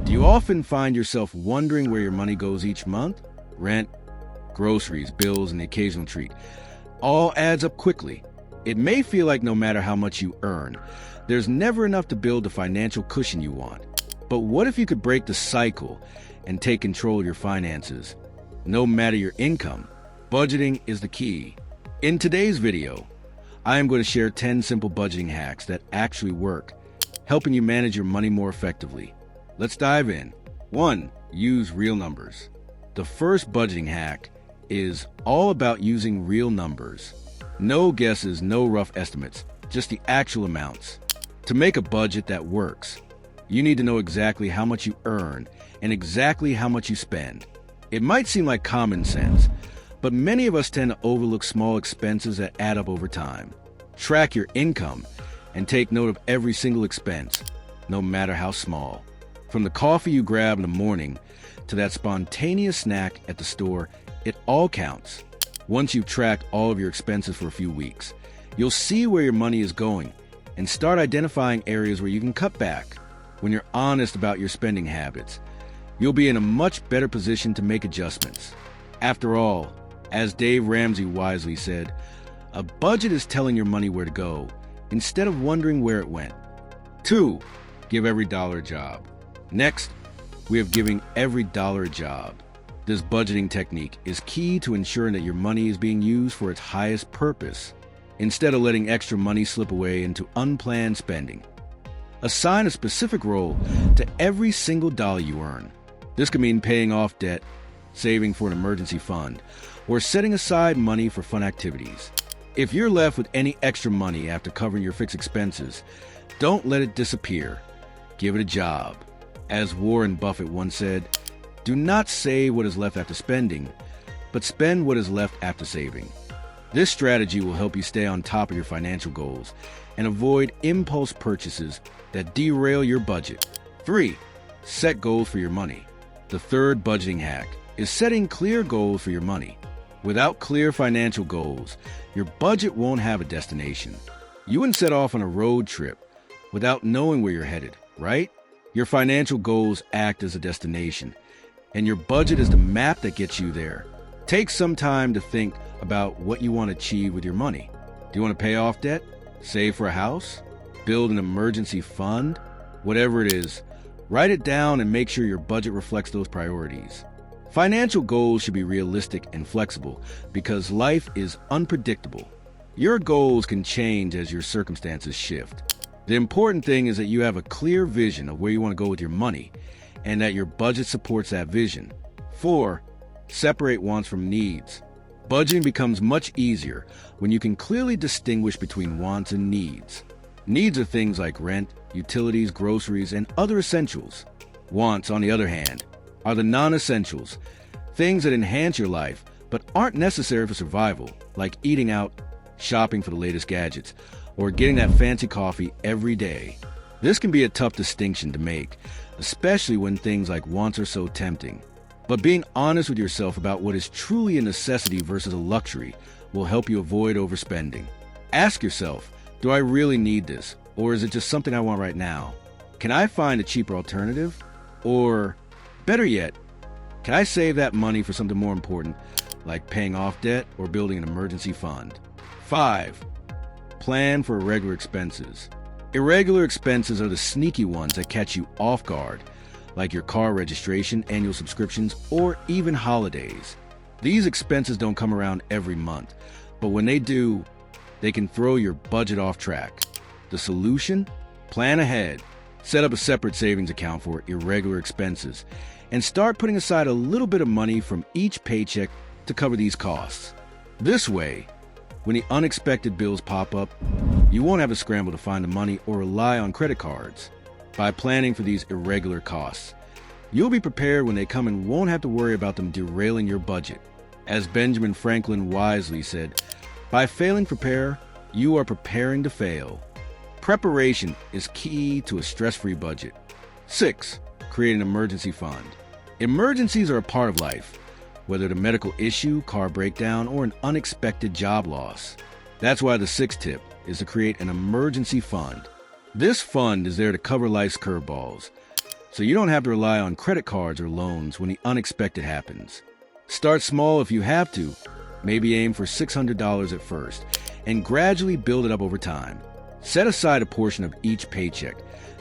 Do you often find yourself wondering where your money goes each month? Rent, groceries, bills, and the occasional treat all adds up quickly. It may feel like no matter how much you earn, there's never enough to build the financial cushion you want. But what if you could break the cycle and take control of your finances? No matter your income, budgeting is the key. In today's video, I am going to share 10 simple budgeting hacks that actually work, helping you manage your money more effectively. Let's dive in. 1. Use real numbers. The first budgeting hack is all about using real numbers. No guesses, no rough estimates, just the actual amounts. To make a budget that works, you need to know exactly how much you earn and exactly how much you spend. It might seem like common sense, but many of us tend to overlook small expenses that add up over time. Track your income and take note of every single expense, no matter how small. From the coffee you grab in the morning to that spontaneous snack at the store, it all counts. Once you've tracked all of your expenses for a few weeks, you'll see where your money is going and start identifying areas where you can cut back. When you're honest about your spending habits, you'll be in a much better position to make adjustments. After all, as Dave Ramsey wisely said, a budget is telling your money where to go instead of wondering where it went. 2. Give every dollar a job. Next, we have giving every dollar a job. This budgeting technique is key to ensuring that your money is being used for its highest purpose, instead of letting extra money slip away into unplanned spending. Assign a specific role to every single dollar you earn. This could mean paying off debt, saving for an emergency fund, or setting aside money for fun activities. If you're left with any extra money after covering your fixed expenses, don't let it disappear. Give it a job. As Warren Buffett once said, do not save what is left after spending, but spend what is left after saving. This strategy will help you stay on top of your financial goals and avoid impulse purchases that derail your budget. 3. Set goals for your money. The third budgeting hack is setting clear goals for your money. Without clear financial goals, your budget won't have a destination. You wouldn't set off on a road trip without knowing where you're headed, right? Your financial goals act as a destination, and your budget is the map that gets you there. Take some time to think about what you want to achieve with your money. Do you want to pay off debt? Save for a house? Build an emergency fund? Whatever it is, write it down and make sure your budget reflects those priorities. Financial goals should be realistic and flexible because life is unpredictable. Your goals can change as your circumstances shift. The important thing is that you have a clear vision of where you want to go with your money and that your budget supports that vision. 4. Separate wants from needs. Budgeting becomes much easier when you can clearly distinguish between wants and needs. Needs are things like rent, utilities, groceries, and other essentials. Wants, on the other hand, are the non-essentials, things that enhance your life but aren't necessary for survival, like eating out, shopping for the latest gadgets, or getting that fancy coffee every day. This can be a tough distinction to make, especially when things like wants are so tempting. But being honest with yourself about what is truly a necessity versus a luxury will help you avoid overspending. Ask yourself, do I really need this? Or is it just something I want right now? Can I find a cheaper alternative? Or, better yet, can I save that money for something more important, like paying off debt or building an emergency fund? 5. Plan for irregular expenses. Irregular expenses are the sneaky ones that catch you off guard, like your car registration, annual subscriptions, or even holidays. These expenses don't come around every month, but when they do, they can throw your budget off track. The solution? Plan ahead. Set up a separate savings account for irregular expenses and start putting aside a little bit of money from each paycheck to cover these costs. This way, when the unexpected bills pop up, you won't have to scramble to find the money or rely on credit cards. By planning for these irregular costs, you'll be prepared when they come and won't have to worry about them derailing your budget. As Benjamin Franklin wisely said, by failing to prepare, you are preparing to fail. Preparation is key to a stress-free budget. 6. Create an emergency fund. Emergencies are a part of life, whether it's a medical issue, car breakdown, or an unexpected job loss. That's why the 6th tip is to create an emergency fund. This fund is there to cover life's curveballs, so you don't have to rely on credit cards or loans when the unexpected happens. Start small if you have to. Maybe aim for $600 at first, and gradually build it up over time. Set aside a portion of each paycheck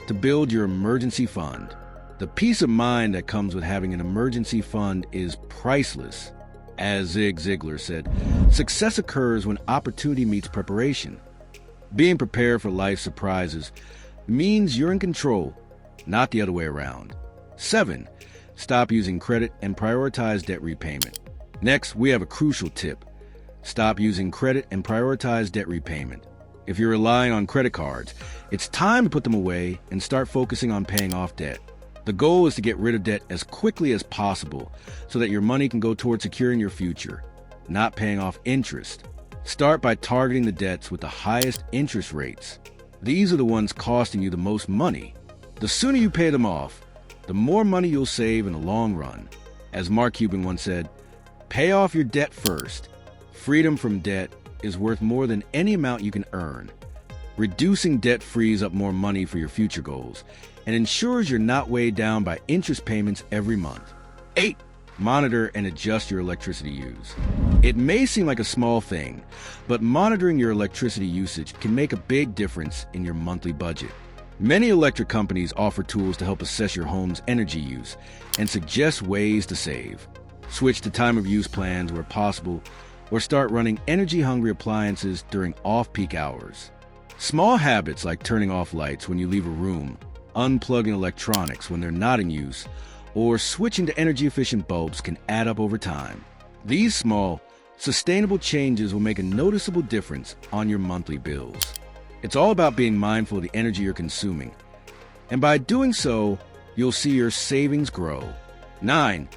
to build your emergency fund. The peace of mind that comes with having an emergency fund is priceless. As Zig Ziglar said, success occurs when opportunity meets preparation. Being prepared for life's surprises means you're in control, not the other way around. 7. Stop using credit and prioritize debt repayment. Next, we have a crucial tip. Stop using credit and prioritize debt repayment. If you're relying on credit cards, it's time to put them away and start focusing on paying off debt. The goal is to get rid of debt as quickly as possible so that your money can go toward securing your future, not paying off interest. Start by targeting the debts with the highest interest rates. These are the ones costing you the most money. The sooner you pay them off, the more money you'll save in the long run. As Mark Cuban once said, pay off your debt first. Freedom from debt is worth more than any amount you can earn. Reducing debt frees up more money for your future goals and ensures you're not weighed down by interest payments every month. 8. Monitor and adjust your electricity use. It may seem like a small thing, but monitoring your electricity usage can make a big difference in your monthly budget. Many electric companies offer tools to help assess your home's energy use and suggest ways to save. Switch to time of use plans where possible, or start running energy-hungry appliances during off-peak hours. Small habits like turning off lights when you leave a room, unplugging electronics when they're not in use, or switching to energy-efficient bulbs can add up over time. These small, sustainable changes will make a noticeable difference on your monthly bills. It's all about being mindful of the energy you're consuming, and by doing so, you'll see your savings grow. 9.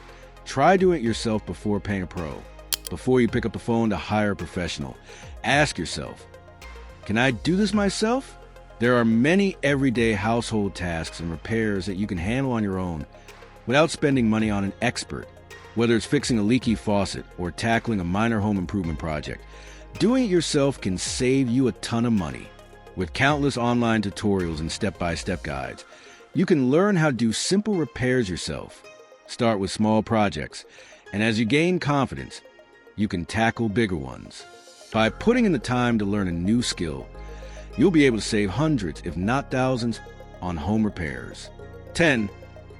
Try doing it yourself before paying a pro. Before you pick up the phone to hire a professional, ask yourself, can I do this myself? There are many everyday household tasks and repairs that you can handle on your own without spending money on an expert. Whether it's fixing a leaky faucet or tackling a minor home improvement project, doing it yourself can save you a ton of money. With countless online tutorials and step-by-step guides, you can learn how to do simple repairs yourself. Start with small projects, and as you gain confidence, you can tackle bigger ones. By putting in the time to learn a new skill, you'll be able to save hundreds, if not thousands, on home repairs. 10.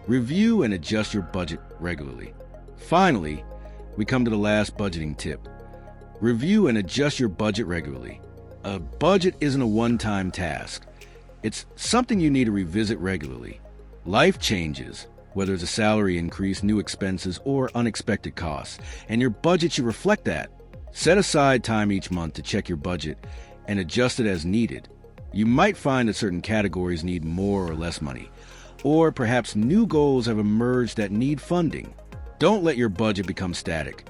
Review and adjust your budget regularly. Finally, we come to the last budgeting tip. Review and adjust your budget regularly. A budget isn't a one-time task. It's something you need to revisit regularly. Life changes, whether it's a salary increase, new expenses, or unexpected costs, and your budget should reflect that. Set aside time each month to check your budget and adjust it as needed. You might find that certain categories need more or less money, or perhaps new goals have emerged that need funding. Don't let your budget become static.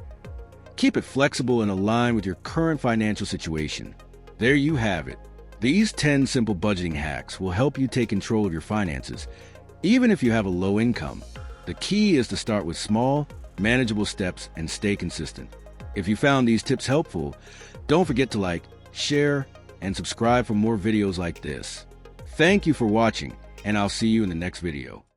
Keep it flexible and aligned with your current financial situation. There you have it. These 10 simple budgeting hacks will help you take control of your finances, even if you have a low income. The key is to start with small, manageable steps and stay consistent. If you found these tips helpful, don't forget to like, share, and subscribe for more videos like this. Thank you for watching, and I'll see you in the next video.